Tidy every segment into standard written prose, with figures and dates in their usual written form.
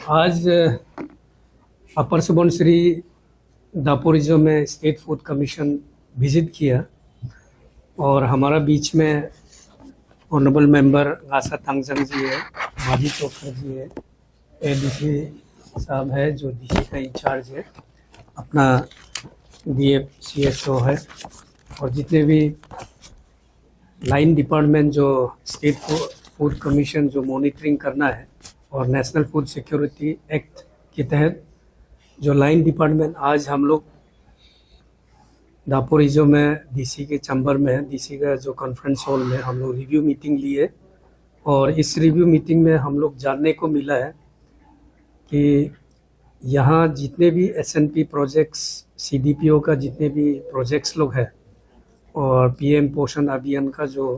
आज अपर सुबनसिरी दापोरिजो में state food commission visit किया और हमारा बीच में ऑनरेबल मेंबर गासा तांगजंग जी है, माजी चौखर जी है, एडीसी साहब है जो डीसी का इंचार्ज है, अपना डीएफ सीएसओ है और जितने भी लाइन डिपार्टमेंट जो स्टेट फूड कमीशन जो मॉनिटरिंग करना है और नेशनल फूड सिक्योरिटी एक्ट के तहत जो लाइन डिपार्टमेंट आज हम लोग दापोरिजो में डीसी के चैम्बर में है, डीसी का जो कॉन्फ्रेंस हॉल में हम लोग रिव्यू मीटिंग लिए और इस रिव्यू मीटिंग में हम लोग जानने को मिला है कि यहाँ जितने भी एसएनपी प्रोजेक्ट्स, सीडीपीओ का जितने भी प्रोजेक्ट्स लोग हैं और पीएम पोषण अभियान का जो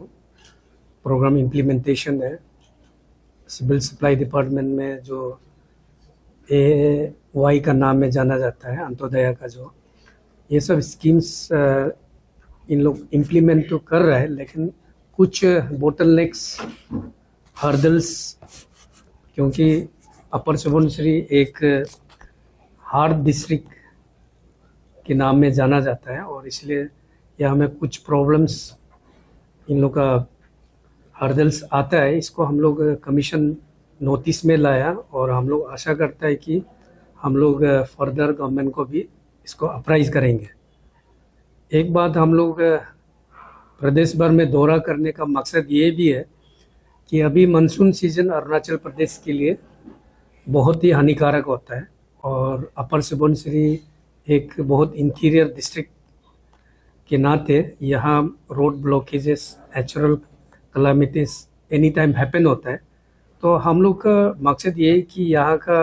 प्रोग्राम इम्प्लीमेंटेशन है, सिविल सप्लाई डिपार्टमेंट में जो AAY का नाम में जाना जाता है, अंत्योदया का जो ये सब स्कीम्स इन लोग इम्प्लीमेंट तो कर रहे हैं, लेकिन कुछ बोटलनेक्स, हर्डल्स, क्योंकि अपर सुबनसिरी एक हार्ड डिस्ट्रिक्ट के नाम में जाना जाता है और इसलिए यहाँ में कुछ प्रॉब्लम्स इन लोग का हर्डल्स आता है। इसको हम लोग कमीशन नोटिस में लाया और हम लोग आशा करता है कि हम लोग फर्दर गवर्नमेंट को भी इसको अप्राइज करेंगे। एक बात हम लोग प्रदेश भर में दौरा करने का मकसद ये भी है कि अभी मानसून सीजन अरुणाचल प्रदेश के लिए बहुत ही हानिकारक होता है और अपर सुबनसिरी एक बहुत इंटीरियर डिस्ट्रिक्ट के नाते यहाँ road blockages, natural calamities any time happen होता है। तो हम लोग का मकसद ये है कि यहाँ का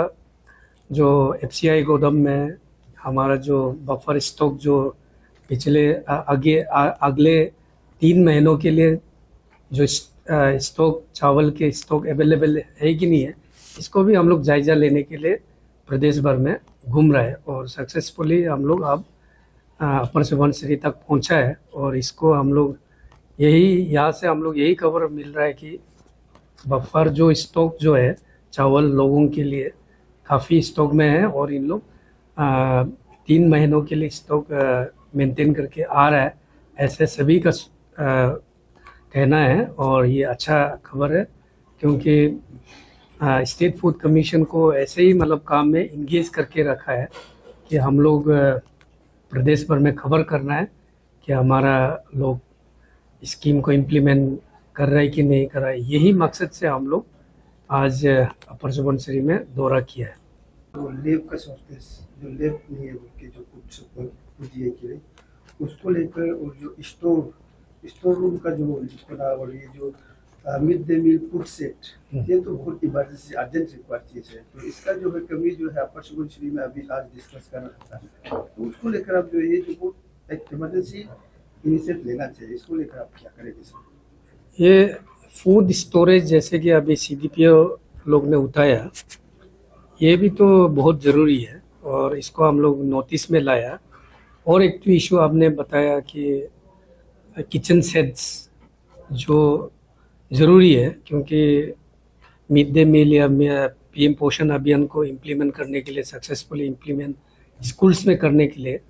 जो FCI गोदाम में हमारा जो बफर स्टॉक जो पिछले अगले 3 महीनों के लिए जो स्टॉक, चावल के स्टॉक अवेलेबल है कि नहीं है, इसको भी हम लोग जायज़ा लेने के लिए प्रदेश भर में घूम रहे हैं और सक्सेसफुली हम लोग अब अपर सुबनसिरी तक पहुंचा है और इसको हम लोग यहाँ से हम लोग यही खबर मिल रहा है कि बफर जो स्टॉक जो है चावल लोगों के लिए काफ़ी स्टॉक में है और इन लोग 3 महीनों के लिए स्टॉक मेंटेन करके आ रहा है, ऐसे सभी का कहना है और ये अच्छा खबर है क्योंकि स्टेट फूड कमीशन को ऐसे ही मतलब काम में इंगेज करके रखा है कि हम लोग प्रदेश भर में खबर करना है कि हमारा लोग स्कीम को इम्प्लीमेंट कर रहा है कि नहीं कर रहा है। यही मकसद से हम लोग आज अपर सुबनसिरी में दौरा किया है। तो लेब का शॉर्टेज जो लेब नहीं है उनके जो कुछ दिए के लिए उसको लेकर और जो स्टोर रूम का जो बना और ये जो mid day meal food set, ये तो बहुत इमरजेंसी अर्जेंट रिक्वायर चीज है। तो इसका जो है कमी जो है अपर सुबनसिरी में अभी आज डिस्कस करना था, तो उसको लेकर आप जो ये जो बहुत एक इमरजेंसी इनिशिएटिव लेना चाहिए, इसको लेकर आप क्या करेंगे सर? ये फूड स्टोरेज जैसे कि अभी CDPO लोग ने उठाया, ये भी तो बहुत ज़रूरी है और इसको हम लोग नोटिस में लाया। और एक तो इशू आपने बताया कि किचन सेट्स जो ज़रूरी है क्योंकि मिड डे मील या PM पोषण अभियान को इम्प्लीमेंट करने के लिए, सक्सेसफुली इम्प्लीमेंट स्कूल्स में करने के लिए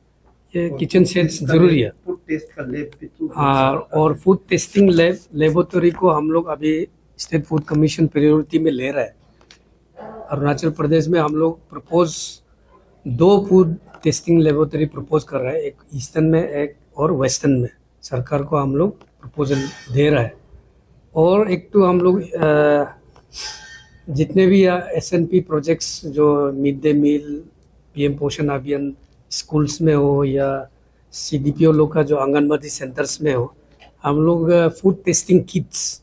ये किचन सेट्स ज़रूरी है। फूड टेस्ट का लेब और फूड टेस्टिंग लेबोरेटरी को हम लोग अभी स्टेट फूड कमीशन प्रायोरिटी में ले रहा है। अरुणाचल प्रदेश में हम लोग propose 2 food testing laboratory propose कर रहे हैं, एक ईस्टर्न में एक और वेस्टर्न में। सरकार को हम लोग प्रपोजल दे रहा है और एक तो हम लोग जितने भी SNP प्रोजेक्ट्स जो मिड डे मील, PM पोषण अभियान स्कूल्स में हो या CDPO लोग का जो आंगनबाड़ी सेंटर्स में हो, हम लोग फूड टेस्टिंग किट्स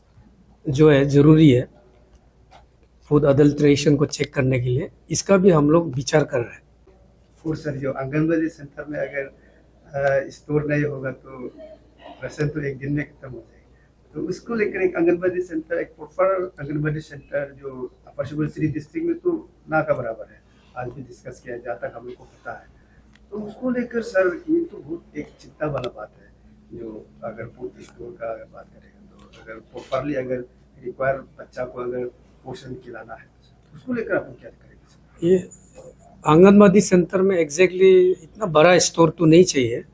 जो है ज़रूरी है फूड अडल्ट्रेशन को चेक करने के लिए, इसका भी हम लोग विचार कर रहे हैं। फूड सर जो आंगनबाड़ी सेंटर में अगर स्टोर नहीं होगा तो राशन तो एक दिन में खत्म हो जाएगा, तो उसको लेकर एक आंगनबाड़ी सेंटर, एक प्रॉपर आंगनबाड़ी सेंटर जो अपर सुबनसिरी डिस्ट्रिक्ट में तो ना का बराबर है, आज भी डिस्कस किया जहाँ तक हम लोग को पता है। तो उसको लेकर सर ये तो बहुत एक चिंता वाला बात है, जो अगर फूड स्टोर का अगर बात करें तो अगर प्रॉपरली अगर रिक्वायर बच्चा को अगर पोषण खिलाना है तो उसको लेकर आप क्या करेंगे सर? ये आंगनबाड़ी सेंटर में एग्जैक्टली इतना बड़ा स्टोर तो नहीं चाहिए,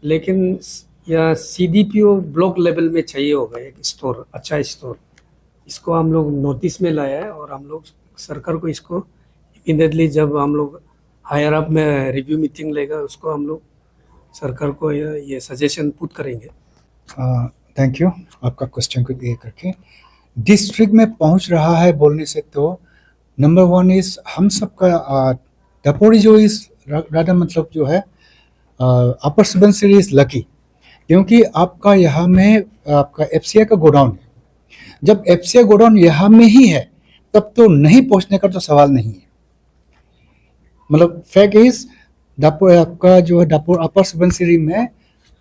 लेकिन या सीडीपीओ ब्लॉक लेवल में चाहिए होगा एक स्टोर, अच्छा स्टोर। इसको हम लोग नोटिस में लाया है और हम लोग सरकार को इसको इमीडिएटली जब हम लोग हायर अप में रिव्यू मीटिंग लेगा उसको हम लोग सरकार को ये सजेशन पुट करेंगे। थैंक यू आपका क्वेश्चन को ये करके। डिस्ट्रिक्ट में पहुंच रहा है बोलने से तो नंबर वन इज हम सबका दपोरी जो इस राधा मतलब जो है अपर सुबनसिरी इज लकी, क्योंकि आपका यहाँ में आपका एफसीआई का गोडाउन है। जब एफसीआई गोडाउन यहाँ में ही है तब तो नहीं पहुंचने का तो सवाल नहीं है। मतलब फैक्ट इज दापोर आपका जो है दापोर अपर सुबनसिरी में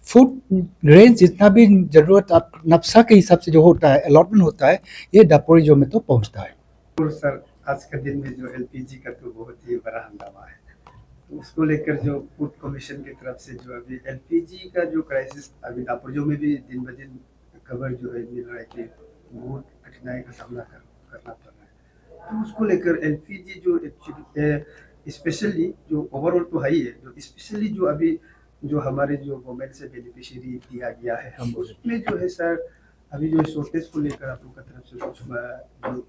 फूड ग्रेन जितना भी जरूरत आप नक्शा के हिसाब से जो होता है अलॉटमेंट होता है ये दापोरी जो में तो पहुंचता है। और सर आज के दिन में जो एलपीजी का तो बहुत ही बड़ा हंगामा है, तो उसको लेकर जो फूड कमीशन की तरफ से जो अभी एलपीजी का जो क्राइसिस अभी दापोरिजो में भी दिन ब दिन खबर जो है मिल रहा है कि बहुत कठिनाई का सामना करना पड़ रहा है, तो उसको लेकर एलपीजी जो एक्चुअली स्पेशली जो ओवरऑल तो है ही है, जो स्पेशली जो अभी जो हमारे जो गवर्नमेंट से बेनिफिशियरी दिया गया है हम उसमें जो है सर अभी जो शॉर्टेज को लेकर आप लोग की तरफ से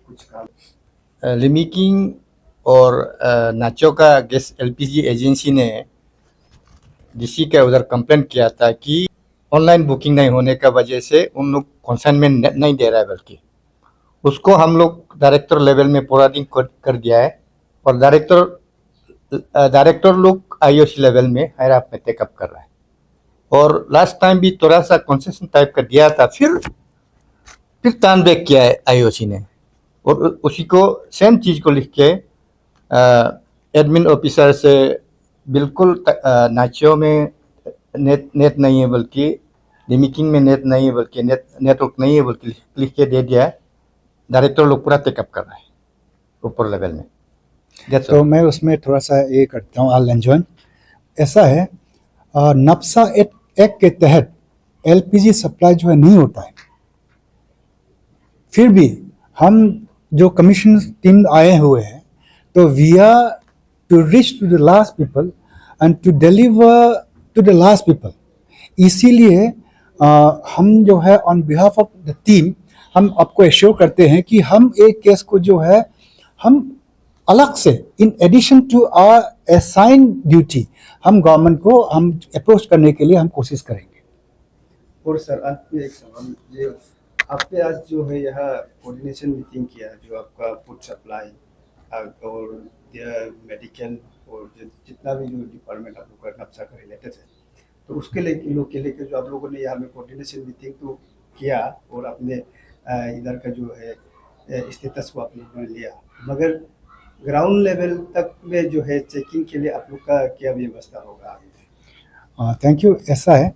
कुछ काम लिमिकिंग और नाचो का गैस एलपीजी एजेंसी ने डीसी के उधर कंप्लेन किया था कि ऑनलाइन बुकिंग नहीं होने का वजह से उन लोग कंसाइनमेंट नहीं दे रहा है, बल्कि उसको हम लोग डायरेक्टर लेवल में फॉरवर्डिंग कर दिया है और डायरेक्टर लोग आईओसी लेवल में हायर अप में टेकअप कर रहा है। और लास्ट टाइम भी थोड़ा सा कंसेशन टाइप का दिया था, फिर टर्न बैक किया है आईओसी ने और उसी को सेम चीज़ को लिख के एडमिन ऑफिसर से बिल्कुल नाचियो में नेट नहीं है, बल्कि लिमिकिंग में नेट नहीं है, बल्कि नेटवर्क नहीं है, बल्कि लिख के दे दिया है। डायरेक्टर लोग पूरा टेकअप कर रहा है ऊपर लेवल में। तो मैं उसमें थोड़ा सा ये करता हूँ आल एंजॉइन। ऐसा है नक्शा एक्ट के तहत एलपीजी सप्लाई जो है नहीं होता है, फिर भी हम जो कमीशन टीम आए हुए हैं तो we are to reach to the last people and to deliver to the last people. इसीलिए हम जो है on behalf of the team हम आपको एश्योर करते हैं कि हम एक केस को जो है हम अलग से in addition to our assign duty हम गवर्नमेंट को हम अप्रोच करने के लिए हम कोशिश करेंगे। और सर अंत में एक सवाल, जो आपने आज जो है यहाँ कोऑर्डिनेशन मीटिंग किया जो आपका फूड सप्लाई और मेडिकल और जितना भी जो डिपार्टमेंट आप लोग का नक्शा का रिलेटेड है, तो उसके लेकर जो आप लोगों ने यहाँ में कोऑर्डिनेशन मीटिंग तो किया और अपने इधर का जो है स्टेटस को आप लोगों ने लिया, मगर ग्राउंड लेवल तक में जो है चेकिंग के लिए आप लोग का क्या व्यवस्था होगा आगे? Thank you. ऐसा है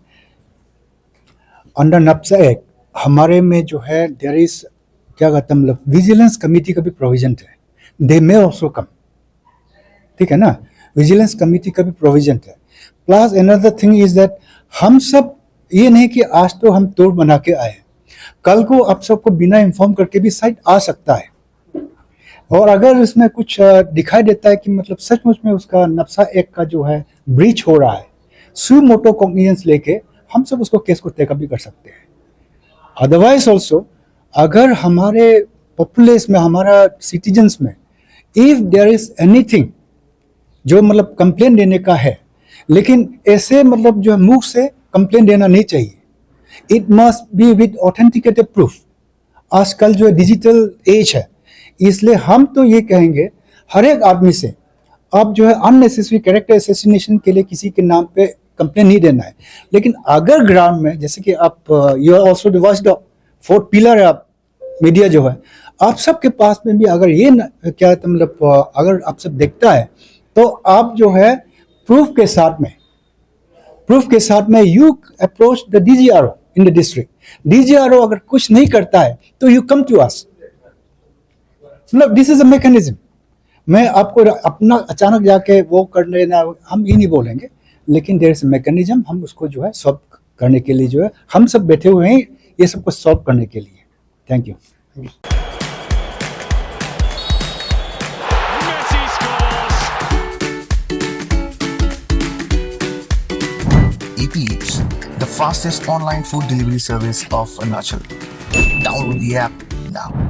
अंडर नक्शा एक्ट हमारे में जो है देयर इज क्या कहते हैं मतलब विजिलेंस कमेटी का भी प्रोविजन है, दे मे ऑल्सो कम, ठीक है ना। विजिलेंस कमेटी का भी प्रोविजन है। Plus another thing is that हम सब ये नहीं कि आज तो हम तोड़ बना के आए, कल को आप सबको बिना इन्फॉर्म करके भी साइट आ सकता है, और अगर इसमें कुछ दिखाई देता है कि मतलब सचमुच में उसका नक्शा एक्ट का जो है ब्रीच हो रहा है, सू मोटो कॉग्निजेंस लेके हम सब उसको केस को टेकअप भी कर सकते हैं। अदरवाइज ऑल्सो अगर हमारे पॉपुलेशन में हमारा सिटीजन्स में इफ देयर इज एनीथिंग जो मतलब कंप्लेन देने का है, लेकिन ऐसे मतलब जो मुंह से कंप्लेन देना नहीं चाहिए, it must be with authenticated proof. आजकल जो डिजिटल एज है, इसलिए हम तो ये कहेंगे हर एक आदमी से अब जो है अननेसेसरी कैरेक्टर असैसिनेशन के लिए किसी के नाम पे कंप्लेन नहीं देना है। लेकिन अगर ग्राउंड में जैसे कि आप you are also the watchdog, fourth pillar है आप मीडिया जो है, आप सबके पास में भी अगर ये क्या मतलब अगर आप सब देखता है तो आप जो है प्रूफ के साथ में you approach the DGRO in the district. DGRO अगर कुछ नहीं करता है तो यू कम टू अस। मतलब दिस इज अ मैकेनिज्म। मैं आपको अपना अचानक जाके वो कर लेना हम ये नहीं बोलेंगे, लेकिन देयर इज अ मैकेनिज्म, हम उसको जो है सॉल्व करने के लिए जो है हम सब बैठे हुए हैं ये सबको सॉल्व करने के लिए। Thank you. Messi scores. AP Eats, the fastest online food delivery service of Arunachal. Download the app now.